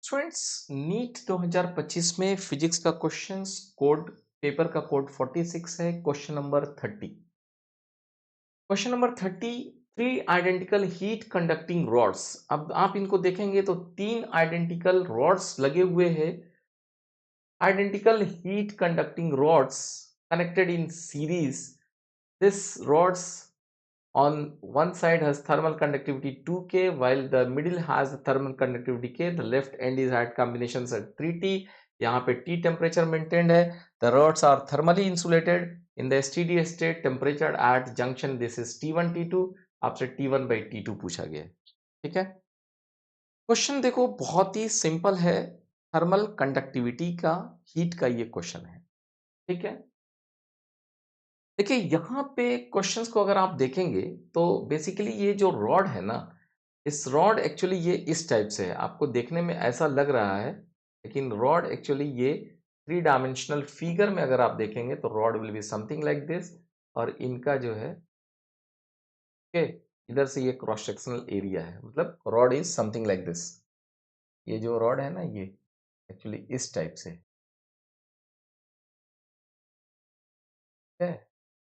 Students, NEET 2025 में physics का questions code paper का कोड 46 है। Question number 30 three identical heat conducting rods. अब आप इनको देखेंगे तो तीन आइडेंटिकल रॉड्स लगे हुए हैं। Identical heat conducting rods connected in series. This rods on one side has thermal conductivity 2K while the middle has thermal conductivity K. The left end is at combinations at 3T. यहाँ पे T temperature maintained है. The rods are thermally insulated in the steady state temperature at junction. This is T1 T2. आपसे T1 by T2 पूछा गया है. ठीक है. Question देखो बहुत ही सिंपल है. थर्मल कंडक्टिविटी का हीट का ये क्वेश्चन है. ठीक है. देखिए यहाँ पे क्वेश्चंस को अगर आप देखेंगे तो बेसिकली ये जो रॉड है ना, इस रॉड एक्चुअली ये इस टाइप से है। आपको देखने में ऐसा लग रहा है लेकिन रॉड एक्चुअली ये थ्री डायमेंशनल फिगर में अगर आप देखेंगे तो rod will be something like this. और इनका जो है ओके, इधर से ये क्रॉस सेक्शनल एरिया है, मतलब rod is something like this. ये जो रॉड है ना ये एक्चुअली इस टाइप से है,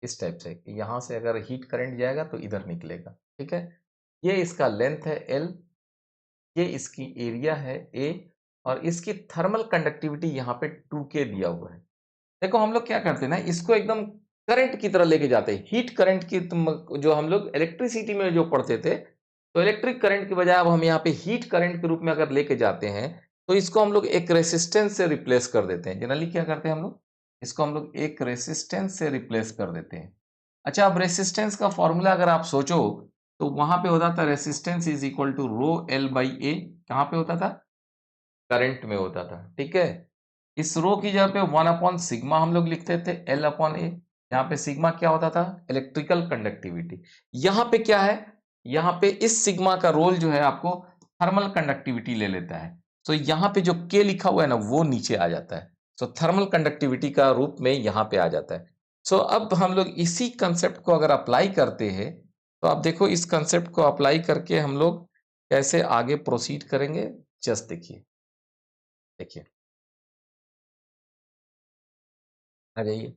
इस टाइप से कि यहाँ से अगर हीट करंट जाएगा तो इधर निकलेगा। ठीक है, ये इसका लेंथ है L, ये इसकी एरिया है A और इसकी थर्मल कंडक्टिविटी यहाँ पे 2K दिया हुआ है। देखो हम लोग क्या करते हैं ना, इसको एकदम करंट की तरह लेके जाते हैं। हीट करंट की जो हम लोग इलेक्ट्रिसिटी में जो पढ़ते थे, तो इलेक्ट्रिक करंट की बजाय अब हम यहाँ पे हीट करंट के रूप में अगर लेके जाते हैं तो इसको हम लोग एक रेसिस्टेंस से रिप्लेस कर देते हैं। जनरली क्या करते हैं हम लोग, इसको हम लोग एक रेसिस्टेंस से रिप्लेस कर देते हैं। अच्छा, अब रेसिस्टेंस का फॉर्मूला अगर आप सोचो तो वहां पे होता था resistance is equal to rho L by A. कहां पे होता था? करंट में होता था। ठीक है, इस रो की जगह पे 1 अपॉन सिग्मा हम लोग लिखते थे, एल अपॉन ए। यहाँ पे सिग्मा क्या होता था? Electrical conductivity. यहाँ पे क्या है, यहाँ पे इस सिग्मा का रोल जो है आपको थर्मल कंडक्टिविटी ले लेता है। तो यहाँ पे जो के लिखा हुआ है ना वो नीचे आ जाता है। तो थर्मल कंडक्टिविटी का रूप में यहाँ पे आ जाता है। सो अब हम लोग इसी कंसेप्ट को अगर अप्लाई करते हैं तो आप देखो इस कंसेप्ट को अप्लाई करके हम लोग कैसे आगे प्रोसीड करेंगे। जस्ट देखिए, देखिए आ जाइए।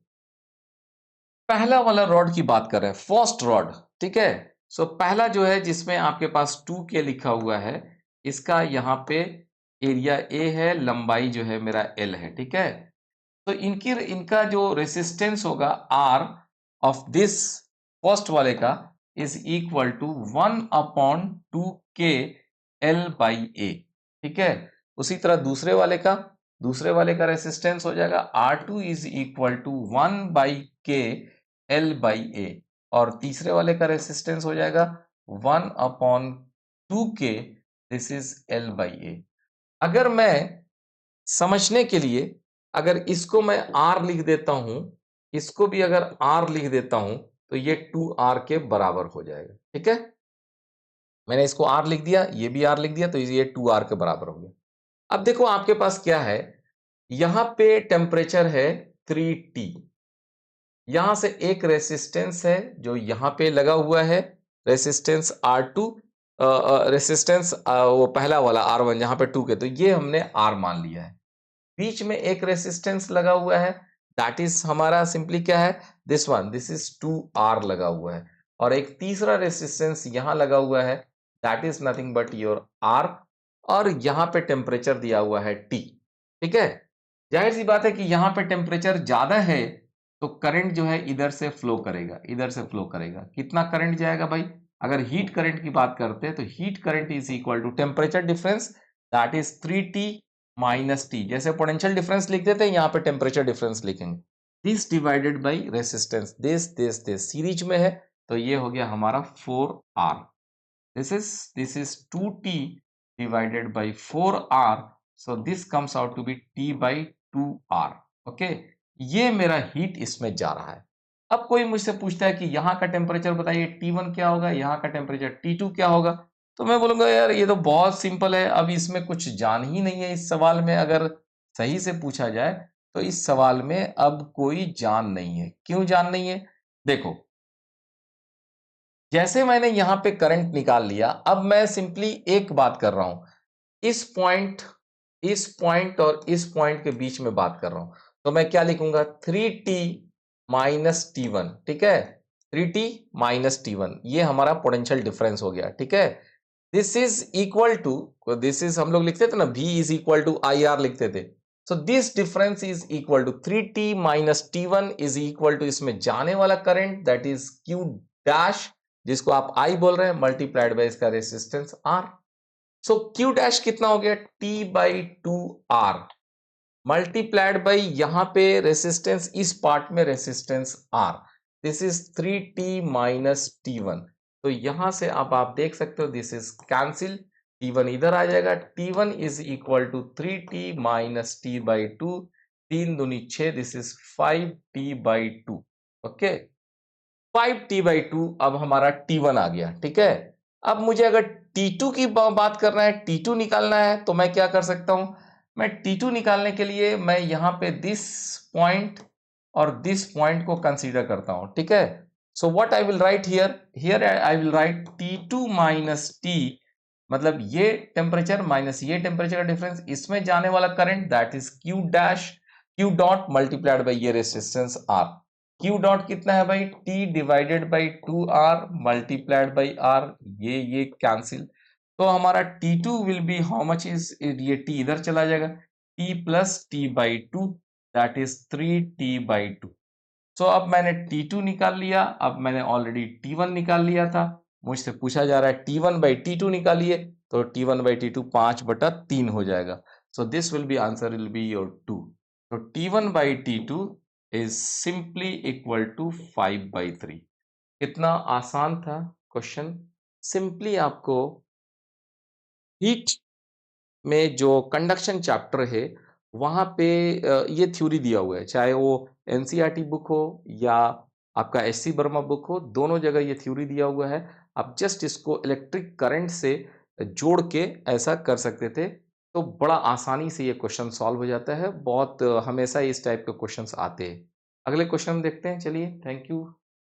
पहला वाला रॉड की बात कर रहे हैं, फर्स्ट रॉड। ठीक है, सो पहला जो है जिसमें आपके पास 2K लिखा हुआ है, इसका यहाँ पे एरिया A है, लंबाई जो है मेरा L है। ठीक है, तो इनका जो रेसिस्टेंस होगा R ऑफ दिस फर्स्ट वाले का is equal to 1 upon 2K L by A। ठीक है, उसी तरह दूसरे वाले का रेसिस्टेंस हो जाएगा R2 is equal to 1 by K L by A। और तीसरे वाले का रेसिस्टेंस हो जाएगा 1 upon 2K, this is L by A। अगर मैं समझने के लिए अगर इसको मैं R लिख देता हूं, इसको भी अगर R लिख देता हूं तो ये 2R के बराबर हो जाएगा। ठीक है, मैंने इसको R लिख दिया, ये भी R लिख दिया, तो ये 2R के बराबर हो गया। अब देखो आपके पास क्या है, यहां पे टेम्परेचर है 3T, यहां से एक रेसिस्टेंस है जो यहां पे लगा हुआ है, रेसिस्टेंस R2, रेसिस्टेंस वो पहला वाला R1 जहां पे 2 के, तो ये हमने R मान लिया है। बीच में एक रेसिस्टेंस लगा हुआ है, दैट इज हमारा सिंपली क्या है, this one, this is 2R लगा हुआ है। और एक तीसरा रेसिस्टेंस यहां लगा हुआ है, that is nothing but your R। और यहां पे टेम्परेचर दिया हुआ है T। ठीक है, जाहिर सी बात है कि यहां पे टेम्परेचर ज्यादा है तो करंट जो है इधर से फ्लो करेगा, इधर से फ्लो करेगा। कितना करंट जाएगा भाई? अगर हीट करंट की बात करते हैं तो heat current is equal to temperature difference, that is 3T minus टी। जैसे पोटेंशियल डिफरेंस लिख देते हैं, यहाँ पे टेम्परेचर डिफरेंस लिखेंगे। This divided by resistance, this series में है तो ये हो गया हमारा 4R। This is 2T divided by 4R, so this comes out to be T by 2R। Okay, ये मेरा हीट इसमें जा रहा है। अब कोई मुझसे पूछता है कि यहाँ का टेम्परेचर बताइए, T1 क्या होगा, यहाँ का टेम्परेचर T2 क्या होगा, तो मैं बोलूंगा यार ये तो बहुत सिंपल है, अब इसमें कुछ जान ही नहीं है। इस सवाल में अगर सही से पूछा जाए तो इस सवाल में अब कोई जान नहीं है। क्यों जान नहीं है? देखो, जैसे मैंने यहां पे करंट निकाल लिया, अब मैं सिंपली एक बात कर रहा हूं, इस पॉइंट इस पॉइंट और इस पॉइंट के बीच में बात कर रहा हूं, तो मैं क्या लिखूंगा 3t माइनस T1, ठीक है। 3t माइनस T1 ये हमारा पोटेंशियल डिफरेंस हो गया, ठीक है। This is equal to, this is हम लोग लिखते थे ना V is equal to IR लिखते थे। So this difference is equal to 3t minus T1 is equal to इसमें जाने वाला current that is Q dash, जिसको आप I बोल रहे हैं, मल्टीप्लाइड बाय इसका resistance R। So Q dash कितना हो गया T by 2R multiplied by यहां पे रेसिस्टेंस, इस पार्ट में resistance R, this is 3t minus T1। तो यहां से अब आप देख सकते हो दिस इज कैंसिल, T1 इधर आ जाएगा, T1 is equal to 3t minus T by 2, 3 दूनी 6, this is 5t by 2, okay. 5t/2 अब हमारा T1 आ गया, ठीक है। अब मुझे अगर T2 की बात करना है, T2 निकालना है, तो मैं क्या कर सकता हूं, मैं T2 निकालने के लिए मैं यहां पे दिस पॉइंट और दिस पॉइंट को कंसीडर करता हूं, ठीक है। So what I will write here, here I will write T2 minus T, मतलब ये टेम्परेचर माइनस ये टेम्परेचर का डिफरेंस, इसमें जाने वाला current that is Q dash, Q dot multiplied by ये रेसिस्टेंस R। Q डॉट कितना है भाई, T divided by 2R multiplied by R, ये कैंसिल। तो हमारा T2 will be how much is, ये T इधर चला जाएगा, T plus T by 2 that is 3T by 2। सो अब मैंने T2 निकाल लिया, अब मैंने ऑलरेडी T1 निकाल लिया था, मुझसे पूछा जा रहा है T1 बाई T2 निकालिए, तो T1 बाई T2 5/3 हो जाएगा। So this will be answer will be your 2। तो T1 by T2 is simply equal to 5/3। कितना आसान था क्वेश्चन। सिंपली आपको हीट में जो कंडक्शन चैप्टर है वहां पे ये थ्योरी दिया हुआ है, चाहे वो एनसीईआरटी बुक हो या आपका एससी वर्मा बुक हो, दोनों जगह ये थ्योरी दिया हुआ है। आप जस्ट इसको इलेक्ट्रिक करंट से जोड़ के ऐसा कर सकते थे, तो बड़ा आसानी से ये क्वेश्चन सॉल्व हो जाता है। बहुत हमेशा इस टाइप के क्वेश्चंस आते हैं। अगले क्वेश्चन देखते हैं, चलिए, थैंक यू।